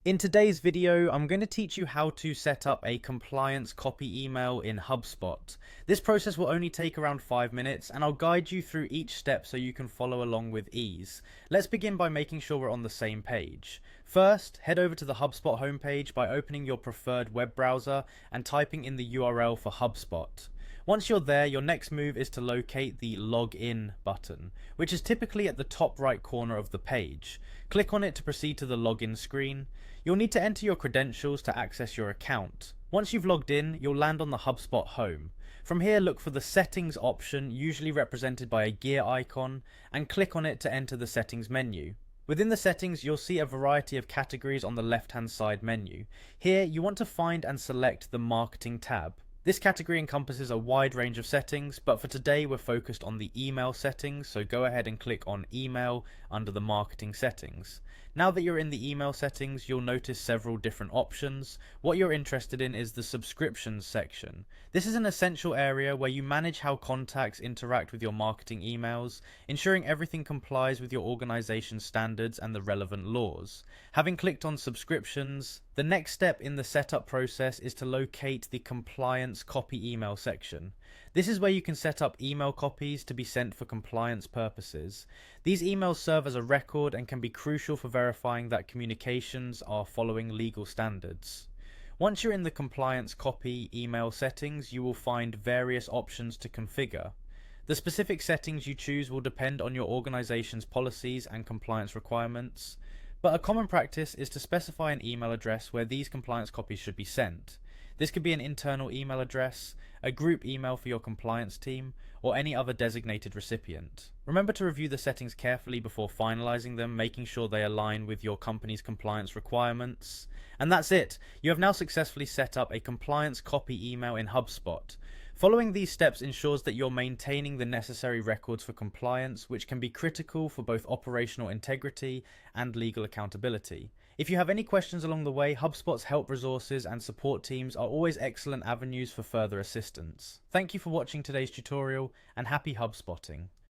In today's video, I'm going to teach you how to set up a compliance copy email in Hubspot. This process will only take around 5 minutes and I'll guide you through each step so you can follow along with ease. Let's begin by making sure we're on the same page. First, head over to the Hubspot homepage by opening your preferred web browser and typing in the URL for Hubspot. Once you're there, your next move is to locate the Login button, which is typically at the top right corner of the page. Click on it to proceed to the login screen. You'll need to enter your credentials to access your account. Once you've logged in, you'll land on the Hubspot home. From here, look for the settings option, usually represented by a gear icon, and click on it to enter the settings menu. Within the settings, you'll see a variety of categories on the left-hand side menu. Here, you want to find and select the Marketing tab. This category encompasses a wide range of settings, but for today we're focused on the email settings, so go ahead and click on email under the marketing settings. Now that you're in the email settings, you'll notice several different options. What you're interested in is the subscriptions section. This is an essential area where you manage how contacts interact with your marketing emails, ensuring everything complies with your organization's standards and the relevant laws. Having clicked on subscriptions, the next step in the setup process is to locate the compliance copy email section. This is where you can set up email copies to be sent for compliance purposes. These emails serve as a record and can be crucial for verifying that communications are following legal standards. Once you're in the compliance copy email settings, you will find various options to configure. The specific settings you choose will depend on your organization's policies and compliance requirements, but a common practice is to specify an email address where these compliance copies should be sent. This could be an internal email address, a group email for your compliance team, or any other designated recipient. Remember to review the settings carefully before finalizing them, making sure they align with your company's compliance requirements. And that's it! You have now successfully set up a compliance copy email in Hubspot. Following these steps ensures that you're maintaining the necessary records for compliance, which can be critical for both operational integrity and legal accountability. If you have any questions along the way, HubSpot's help resources and support teams are always excellent avenues for further assistance. Thank you for watching today's tutorial, and happy HubSpotting.